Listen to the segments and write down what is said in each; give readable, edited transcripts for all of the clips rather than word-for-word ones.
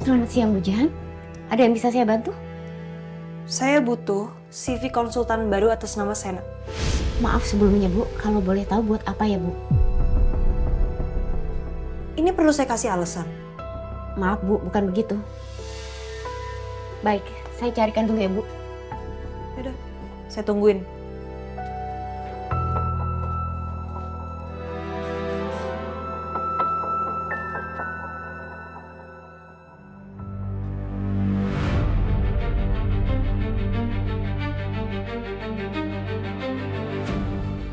Selamat siang Bu Jihan. Ada yang bisa saya bantu? Saya butuh CV konsultan baru atas nama Sena. Maaf sebelumnya Bu, kalau boleh tahu buat apa ya Bu? Ini perlu saya kasih alasan. Maaf Bu, bukan begitu. Baik, saya carikan dulu ya Bu. Yaudah, saya tungguin.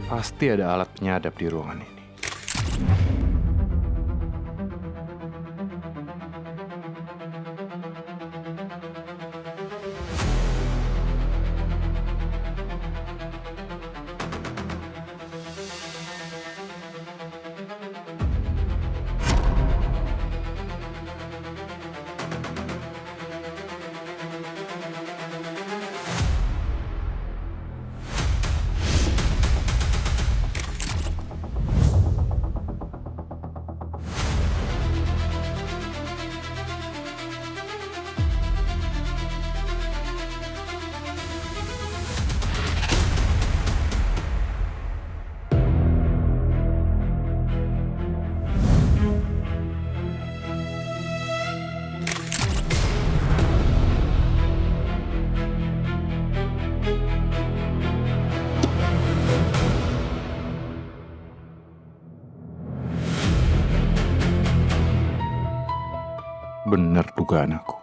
Pasti ada alat penyadap di ruangan ini. Benar dugaan aku.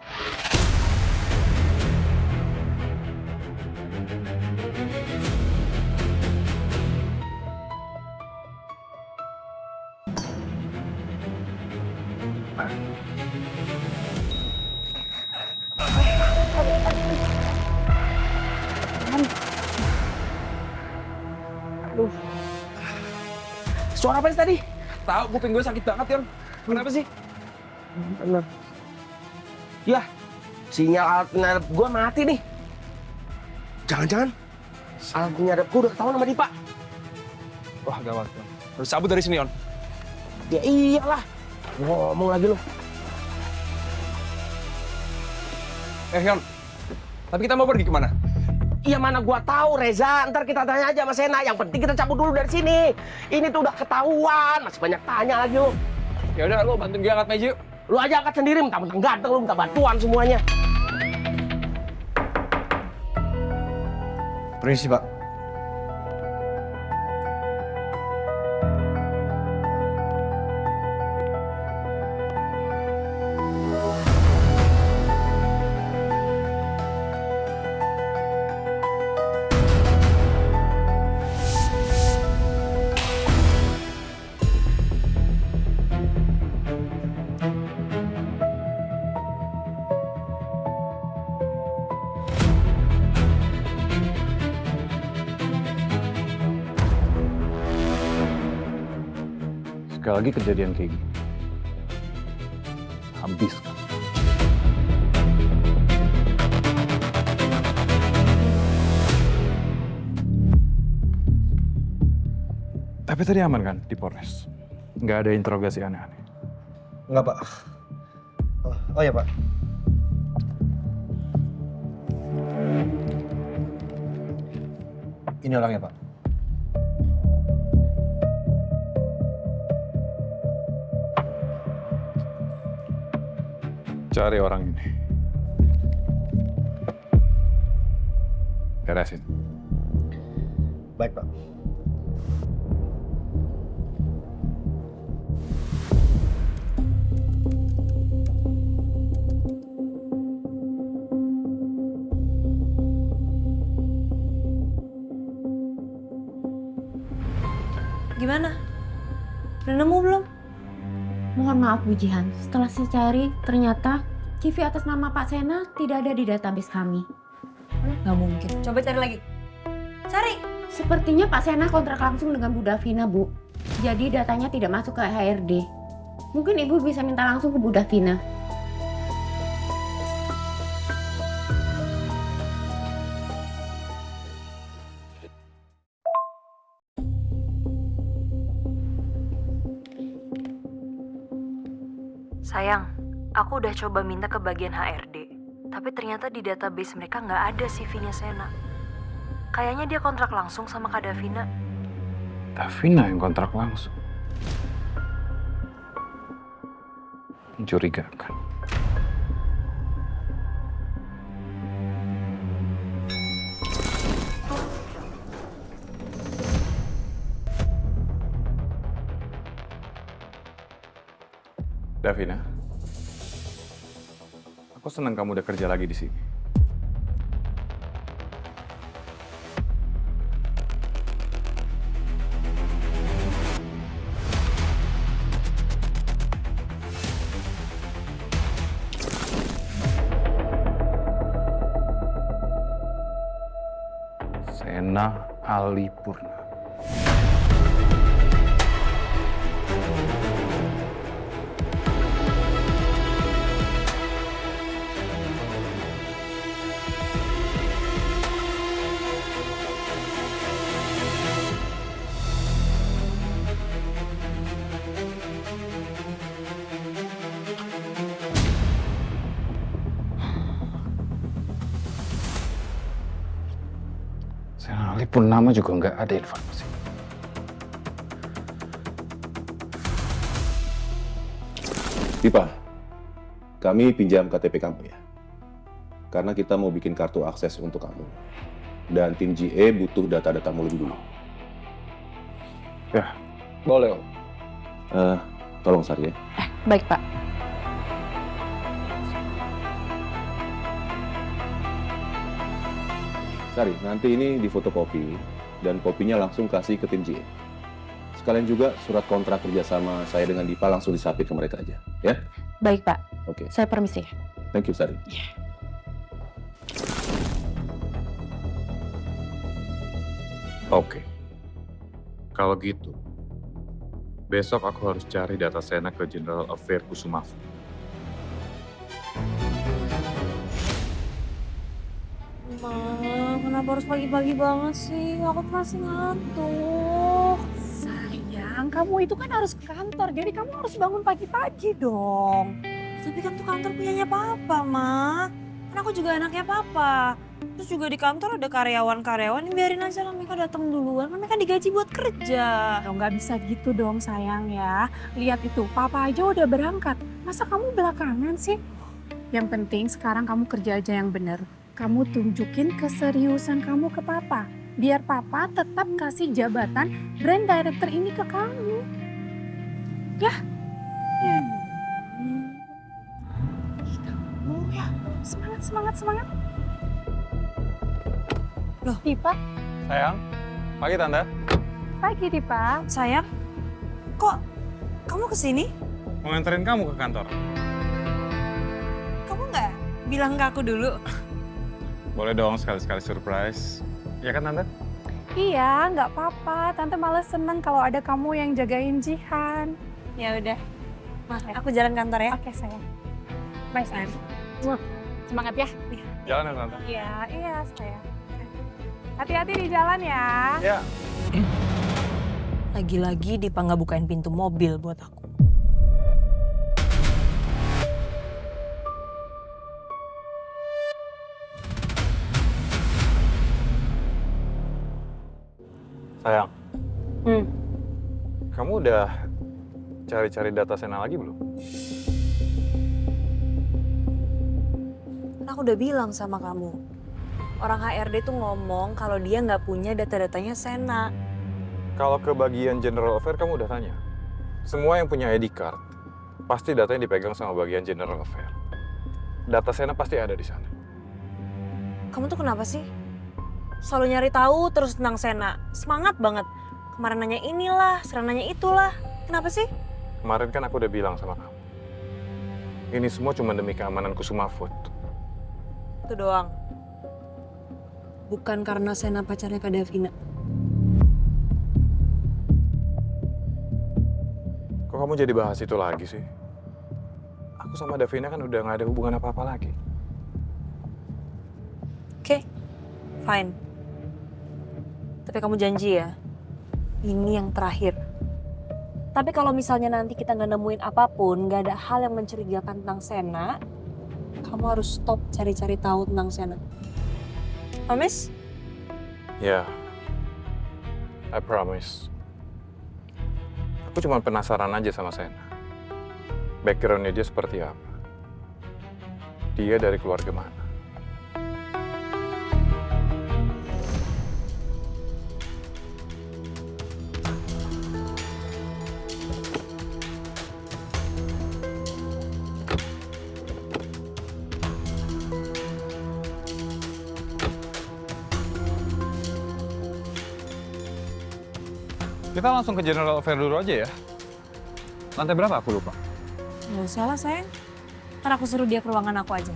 Suara apa sih tadi? Tahu kuping gue sakit banget, Yon. Kenapa sih? Bener. Yah, sinyal alat penyadap gue mati nih. Jangan-jangan alat penyadap gue udah ketahuan sama Dipa. Wah, gawat, Yon. Harus cabut dari sini, Yon. Ya iyalah, ngomong lagi lo. Yon. Tapi kita mau pergi kemana? Iya mana gua tahu Reza, ntar kita tanya aja sama Sena. Yang penting kita cabut dulu dari sini. Ini tuh udah ketahuan, masih banyak tanya lagi lo. Ya udah, lo bantuin gue angkat meja yuk. Lu aja angkat sendiri, mentang-mentang ganteng lu minta bantuan semuanya. Permisi, Pak. Sekali lagi kejadian kayak gini. Habis. Tapi tadi aman kan di Polres? Nggak ada interogasi aneh-aneh? Enggak, Pak. Oh ya, Pak. Ini orangnya, Pak. Cari orang ini. Beresin. Baik, Pak. Gimana? Udah nemu belum? Mohon maaf Bu Jihan, setelah saya cari ternyata CV atas nama Pak Sena tidak ada di database kami. Nggak mungkin. Coba cari lagi. Cari! Sepertinya Pak Sena kontrak langsung dengan Bu Davina, Bu. Jadi datanya tidak masuk ke HRD. Mungkin Ibu bisa minta langsung ke Bu Davina. Sayang, Aku udah coba minta ke bagian HRD, tapi ternyata di database mereka nggak ada CV-nya Sena. Kayaknya dia kontrak langsung sama Kak Davina. Davina yang kontrak langsung. Mencurigakan. Davina, aku senang kamu udah kerja lagi di sini. Sena Alipurna. Sena Alipurna juga nggak ada informasi. Pipa, kami pinjam KTP kamu ya. Karena kita mau bikin kartu akses untuk kamu. Dan tim GE butuh data-datamu lebih dulu. Ya, Boleh, Om. Tolong Sari ya. Baik, Pak. Sari, nanti ini difotokopi dan kopinya langsung kasih ke tim GE. Sekalian juga surat kontrak kerjasama saya dengan Dipa langsung disapit ke mereka aja, ya? Baik, Pak. Oke, Saya permisi. thank you Sari. oke. Kalau gitu, besok aku harus cari data Sena ke General Affair Kusumafu. Ma, kenapa harus pagi-pagi banget sih? Aku masih ngantuk. Sayang, kamu itu kan harus ke kantor, jadi kamu harus bangun pagi-pagi dong. Tapi kan tuh kantor punyanya papa, Ma. Kan aku juga anaknya papa. Terus juga di kantor ada karyawan-karyawan, biarin aja lah mereka datang duluan. Kan mereka digaji buat kerja. Loh, nggak bisa gitu dong sayang ya. Lihat itu, papa aja udah berangkat. Masa kamu belakangan sih? Yang penting sekarang kamu kerja aja yang bener. Kamu tunjukin keseriusan kamu ke papa. Biar papa tetap kasih jabatan brand director ini ke kamu. Ya? Oh ya, semangat, semangat, semangat. Loh. Dipa, Sayang, pagi Tante. pagi Dipa. Sayang, kok kamu kesini? Mau nganterin kamu ke kantor. Kamu nggak bilang ke aku dulu? Boleh dong sekali-sekali surprise. Ya kan Tante? Iya, nggak apa-apa. Tante malah seneng kalau ada kamu yang jagain Jihan. Ya udah. Ma, aku jalan kantor ya. Oke sayang. Bye sayang. Semangat ya. Jalan ya Tante. Iya, iya sayang. Hati-hati di jalan ya. Ya. Lagi-lagi Dipa nggak bukain pintu mobil buat aku. Sayang. Kamu udah cari-cari data Sena lagi belum? Kan aku udah bilang sama kamu. Orang HRD tuh ngomong kalau dia nggak punya data-datanya Sena. Kalau ke bagian General Affair kamu udah tanya. Semua yang punya ID card, pasti datanya dipegang sama bagian General Affair. Data Sena pasti ada di sana. Kamu tuh kenapa sih? Selalu nyari tahu terus tentang Sena. Semangat banget. Kemarin nanya inilah, sekarang nanya itulah. Kenapa sih? Kemarin kan aku udah bilang sama kamu. Ini semua cuma demi keamanan Kusuma Food. Itu doang. Bukan karena Sena pacarnya Kak Davina. Kok kamu jadi bahas itu lagi sih? Aku sama Davina kan udah gak ada hubungan apa-apa lagi. Oke, fine. Tapi kamu janji ya, ini yang terakhir. Tapi kalau misalnya nanti kita nggak nemuin apapun, nggak ada hal yang mencurigakan tentang Sena, kamu harus stop cari-cari tahu tentang Sena. Promise? Ya, I promise. Aku cuma penasaran aja sama Sena. Background-nya dia seperti apa? Dia dari keluarga mana? Kita langsung ke General Affair dulu aja ya. Lantai berapa aku lupa. Nggak usah lah sayang. Ntar aku suruh dia ke ruangan aku aja.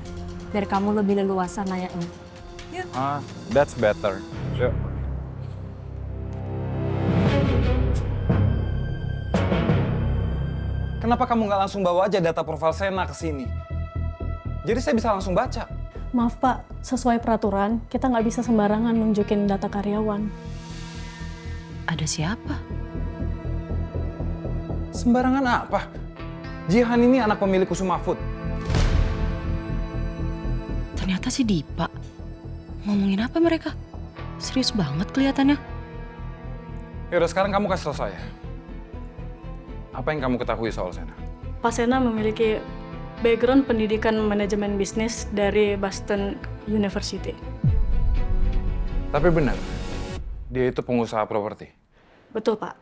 Biar kamu lebih leluasa nanyanya. That's better. Yuk. Kenapa kamu nggak langsung bawa aja data profil Sena ke sini? Jadi saya bisa langsung baca. Maaf Pak, sesuai peraturan, kita nggak bisa sembarangan nunjukin data karyawan. Ada siapa? Sembarangan apa? Jihan ini anak pemilik Kusuma Food. Ternyata si Dipa. Ngomongin apa mereka? Serius banget kelihatannya. Yaudah sekarang kamu kasih tau saya. Apa yang kamu ketahui soal Sena? Pak Sena memiliki background pendidikan manajemen bisnis dari Boston University. Tapi benar, dia itu pengusaha properti. Betul Pak.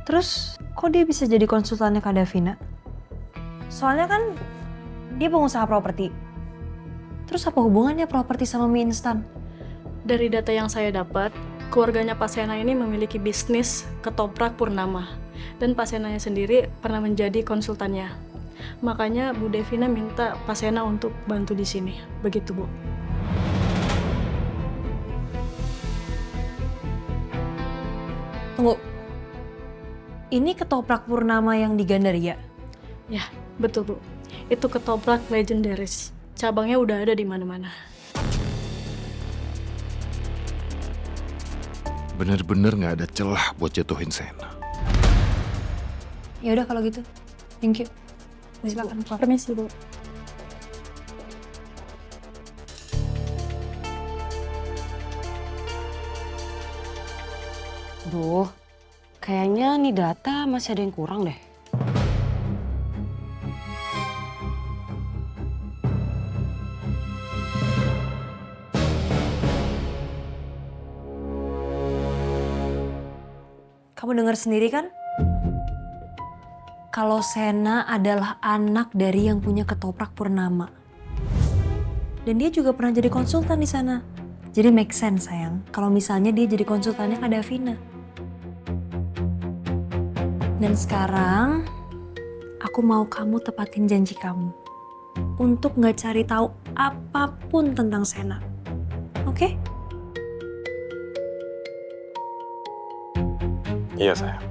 Terus, kok dia bisa jadi konsultannya Kak Davina? Soalnya kan dia pengusaha properti. Terus apa hubungannya properti sama mie instan? Dari data yang saya dapat, keluarganya Pak Sena ini memiliki bisnis ketoprak Purnama. Dan Pak Senanya sendiri pernah menjadi konsultannya. Makanya Bu Devina minta Pak Sena untuk bantu di sini. Begitu Bu. Tunggu. Ini ketoprak Purnama yang di Gandaria? Ya, betul Bu. Itu ketoprak legendaris. Cabangnya udah ada di mana-mana. Bener-bener nggak ada celah buat jatuhin Sena. Ya udah kalau gitu. Thank you. Silakan keluar. Permisi Bu. Duh, kayaknya nih data masih ada yang kurang deh. Kamu dengar sendiri kan? Kalau Sena adalah anak dari yang punya ketoprak Purnama. Dan dia juga pernah jadi konsultan di sana. Jadi make sense sayang, kalau misalnya dia jadi konsultannya Kak Davina. Dan sekarang, aku mau kamu tepatin janji kamu. Untuk nggak cari tahu apapun tentang Sena. Oke? Iya sayang.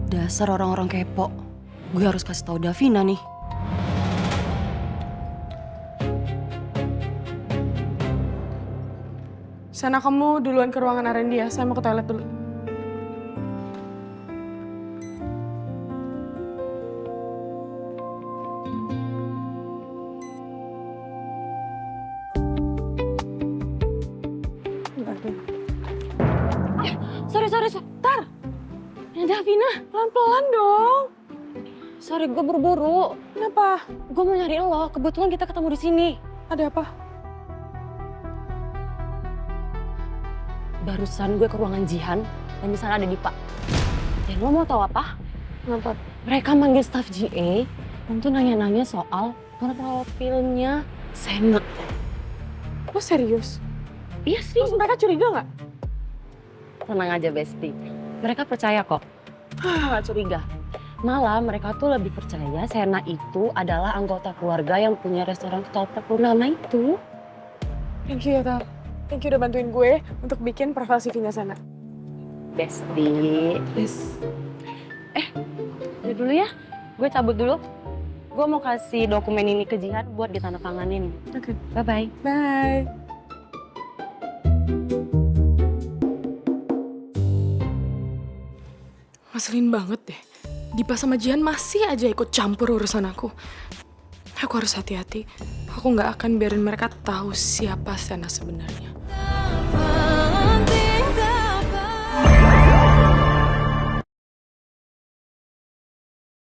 Dasar orang-orang kepo. Gue harus kasih tahu Davina nih. Sena, kamu duluan ke ruangan R&D ya. Saya mau ke toilet dulu. Sorry, Tar. Davina, pelan-pelan dong. Sorry, gue buru-buru. Kenapa? Gue mau nyariin lo, kebetulan kita ketemu di sini. Ada apa? Barusan gue ke ruangan Jihan, dan di sana ada Dipa. Dan lo mau tahu apa? Kenapa? Mereka manggil staff GA untuk nanya-nanya soal profilnya Sena. Lo serius? Iya Terus mereka curiga nggak? Tenang aja, Besti. Mereka percaya kok. Nggak curiga. Malah mereka tuh lebih percaya Sena itu adalah anggota keluarga yang punya restoran ketoprak Purnama itu. Thank you ya, Tar. Thank you udah bantuin gue untuk bikin profil CV-nya Sena. Besti. Yes. Udah dulu ya. Gue cabut dulu. Gue mau kasih dokumen ini ke Jihan buat ditandatanganin. Oke. Bye-bye. Bye. Ngeselin banget deh. Dipa sama Jihan masih aja ikut campur urusan aku. Aku harus hati-hati. Aku nggak akan biarin mereka tahu siapa Sena sebenarnya.